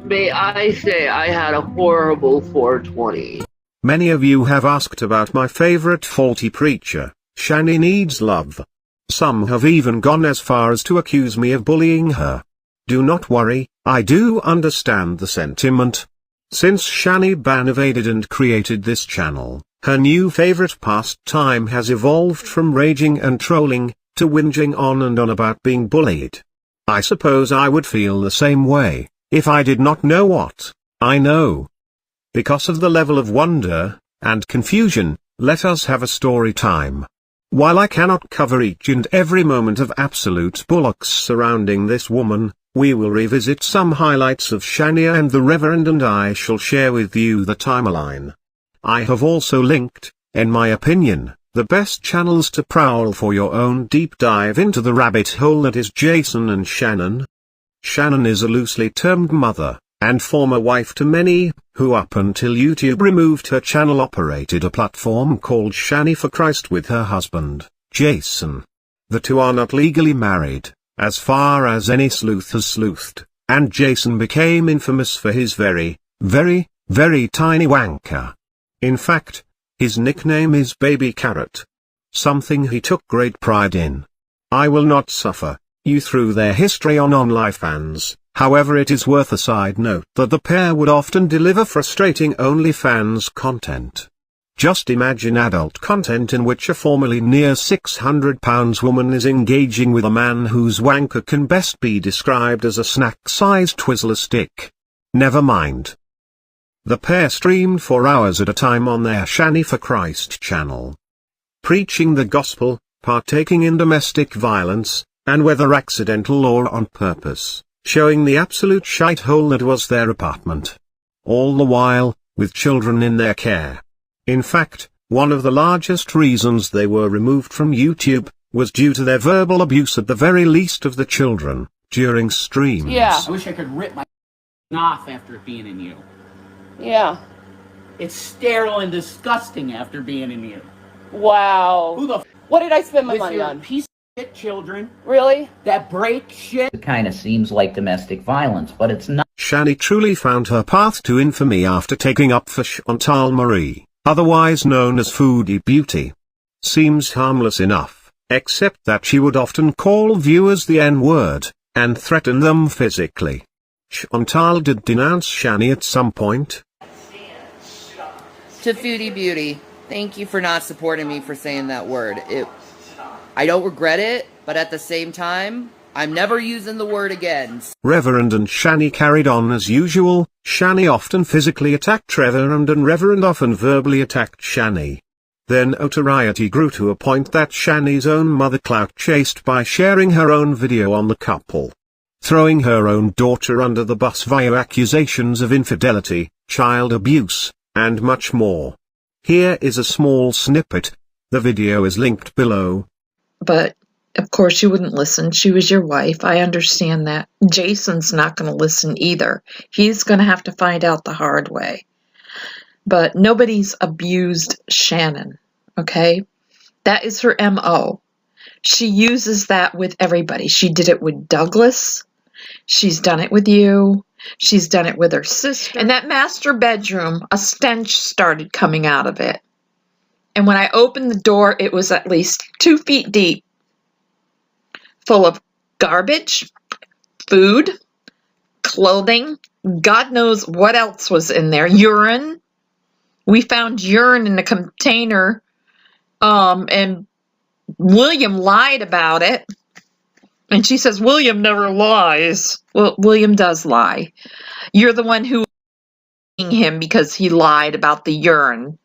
May I say I had a horrible 420. Many of you have asked about my favorite faulty preacher, Shani Needs Love. Some have even gone as far as to accuse me of bullying her. Do not worry, I do understand the sentiment. Since Shani invaded and created this channel, her new favorite pastime has evolved from raging and trolling, to whinging on and on about being bullied. I suppose I would feel the same way, if I did not know what I know. Because of the level of wonder and confusion, let us have a story time. While I cannot cover each and every moment of absolute bollocks surrounding this woman, we will revisit some highlights of Shania and the Reverend, and I shall share with you the timeline. I have also linked, in my opinion, the best channels to prowl for your own deep dive into the rabbit hole that is Jason and Shannon. Shannon is a loosely termed mother, and former wife to many, who up until YouTube removed her channel operated a platform called Shani for Christ with her husband, Jason. The two are not legally married, as far as any sleuth has sleuthed, and Jason became infamous for his very, very, very tiny wanker. In fact, his nickname is Baby Carrot. Something he took great pride in. I will not suffer you through their history on OnlyFans, however it is worth a side note that the pair would often deliver frustrating OnlyFans content. Just imagine adult content in which a formerly near 600-pound woman is engaging with a man whose wanker can best be described as a snack-sized Twizzler stick. Never mind. The pair streamed for hours at a time on their Shani for Christ channel, preaching the gospel, partaking in domestic violence, and whether accidental or on purpose, showing the absolute shithole that was their apartment. All the while, with children in their care. In fact, one of the largest reasons they were removed from YouTube was due to their verbal abuse at the very least of the children during streams. Yeah. I wish I could rip my off after being in you. Yeah. It's sterile and disgusting after being in you. Wow. Who the what did I spend my with money your on? Piece of shit children Really? that break shit. It kind of seems like domestic violence, but it's not. Shani truly found her path to infamy after taking up for Chantal Marie, otherwise known as Foodie Beauty. Seems harmless enough, except that she would often call viewers the N-word, and threaten them physically. Chantal did denounce Shani at some point. To Foodie Beauty, thank you for not supporting me for saying that word. I don't regret it, but at the same time, I'm never using the word again. Reverend and Shani carried on as usual. Shani often physically attacked Reverend and Reverend often verbally attacked Shani. Their notoriety grew to a point that Shani's own mother clout chased by sharing her own video on the couple, throwing her own daughter under the bus via accusations of infidelity, child abuse, and much more. Here is a small snippet. The video is linked below. But, of course, you wouldn't listen. She was your wife. I understand that. Jason's not going to listen either. He's going to have to find out the hard way. But nobody's abused Shannon, okay? That is her M.O. She uses that with everybody. She did it with Douglas. She's done it with you. She's done it with her sister. In that master bedroom, a stench started coming out of it. And when I opened the door, it was at least 2 feet deep, full of garbage, food, clothing, God knows what else was in there, urine. We found urine in a container, and William lied about it. And she says, William never lies. Well, William does lie. You're the one who him because he lied about the urine.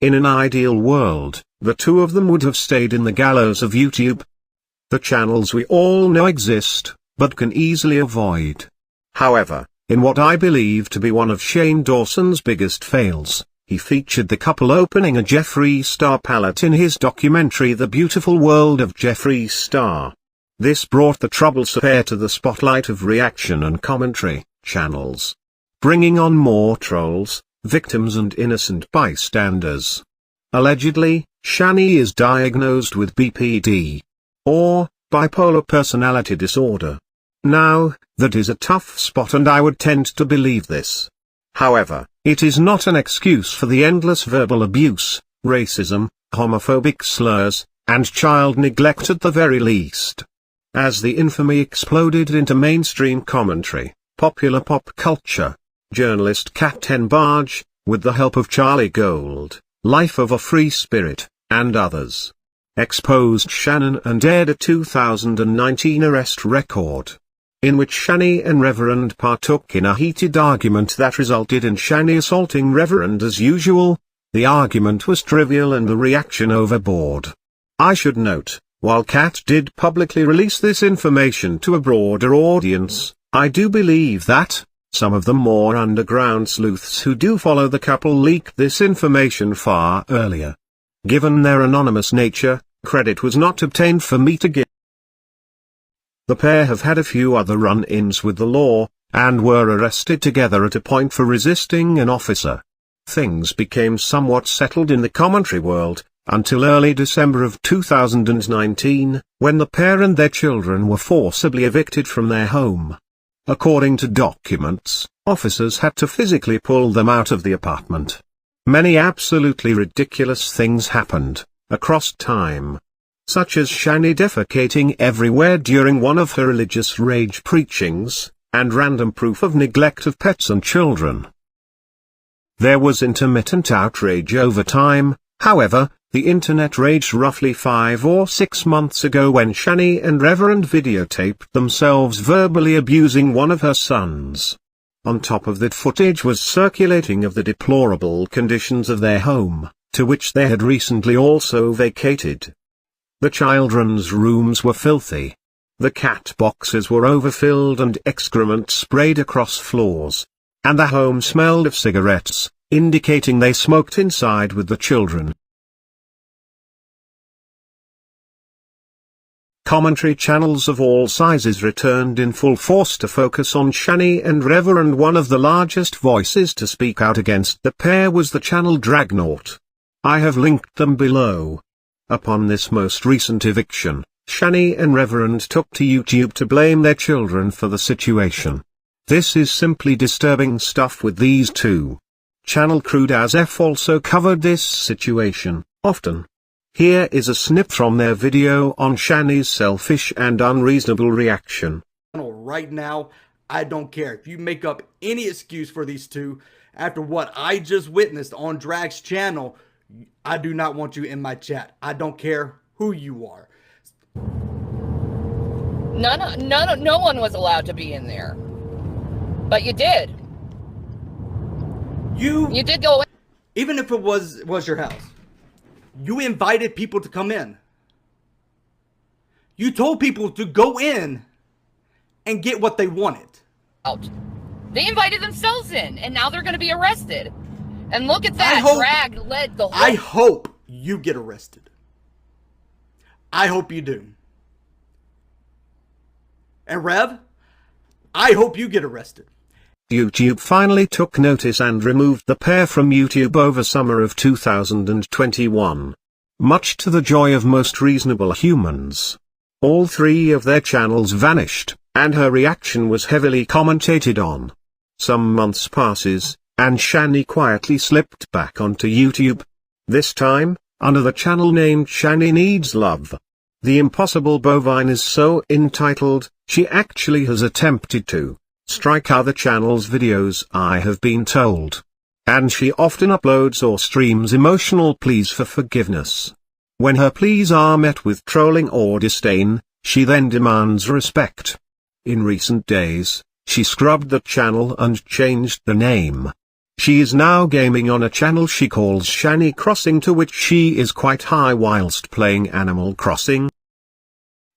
In an ideal world, the two of them would have stayed in the gallows of YouTube. The channels we all know exist, but can easily avoid. However, in what I believe to be one of Shane Dawson's biggest fails, he featured the couple opening a Jeffree Star palette in his documentary The Beautiful World of Jeffree Star. This brought the troublesome pair to the spotlight of reaction and commentary channels, bringing on more trolls, victims and innocent bystanders. Allegedly, Shani is diagnosed with BPD, or bipolar personality disorder. Now, that is a tough spot and I would tend to believe this. However, it is not an excuse for the endless verbal abuse, racism, homophobic slurs, and child neglect at the very least. As the infamy exploded into mainstream commentary, popular pop culture, journalist Kat Tenbarge, with the help of Charlie Gold, Life of a Free Spirit, and others, exposed Shannon and aired a 2019 arrest record, in which Shani and Reverend partook in a heated argument that resulted in Shani assaulting Reverend as usual. The argument was trivial and the reaction overboard. I should note, while Kat did publicly release this information to a broader audience, I do believe that some of the more underground sleuths who do follow the couple leaked this information far earlier. Given their anonymous nature, credit was not obtained for me to give. The pair have had a few other run-ins with the law, and were arrested together at a point for resisting an officer. Things became somewhat settled in the commentary world, until early December of 2019, when the pair and their children were forcibly evicted from their home. According to documents, officers had to physically pull them out of the apartment. Many absolutely ridiculous things happened, across time, such as Shani defecating everywhere during one of her religious rage preachings, and random proof of neglect of pets and children. There was intermittent outrage over time, however. The internet raged roughly 5 or 6 months ago when Shani and Reverend videotaped themselves verbally abusing one of her sons. On top of that, footage was circulating of the deplorable conditions of their home, to which they had recently also vacated. The children's rooms were filthy. The cat boxes were overfilled and excrement sprayed across floors. And the home smelled of cigarettes, indicating they smoked inside with the children. Commentary channels of all sizes returned in full force to focus on Shani and Reverend. One of the largest voices to speak out against the pair was the channel Dragnaut. I have linked them below. Upon this most recent eviction, Shani and Reverend took to YouTube to blame their children for the situation. This is simply disturbing stuff with these two. Channel Crude as F also covered this situation, often. Here is a snip from their video on Shani's selfish and unreasonable reaction. Right now, I don't care if you make up any excuse for these two. After what I just witnessed on Drag's channel, I do not want you in my chat. I don't care who you are. No one was allowed to be in there. But you did. You did go away. Even if it was your house. You invited people to come in. You told people to go in and get what they wanted. They invited themselves in, and now they're going to be arrested. And look at that. Drag led the whole... I hope you get arrested. I hope you do. And Rev, I hope you get arrested. YouTube finally took notice and removed the pair from YouTube over summer of 2021. Much to the joy of most reasonable humans. All three of their channels vanished, and her reaction was heavily commentated on. Some months passes, and Shani quietly slipped back onto YouTube. This time, under the channel named Shani Needs Love. The Impossible Bovine is so entitled, she actually has attempted to strike other channels' videos, I have been told. And she often uploads or streams emotional pleas for forgiveness. When her pleas are met with trolling or disdain, she then demands respect. In recent days, she scrubbed the channel and changed the name. She is now gaming on a channel she calls Shani Crossing, to which she is quite high whilst playing Animal Crossing.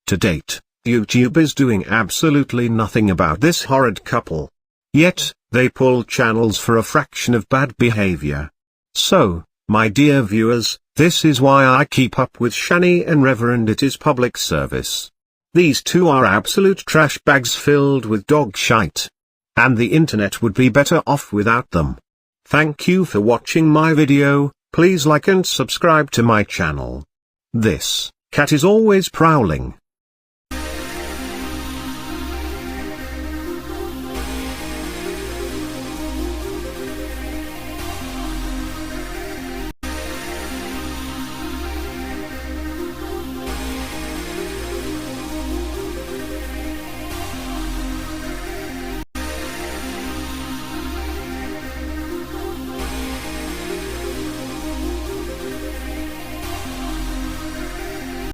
To date, YouTube is doing absolutely nothing about this horrid couple. Yet, they pull channels for a fraction of bad behavior. So, my dear viewers, this is why I keep up with Shani and Reverend. It is public service. These two are absolute trash bags filled with dog shite. And the internet would be better off without them. Thank you for watching my video. Please like and subscribe to my channel. This cat is always prowling.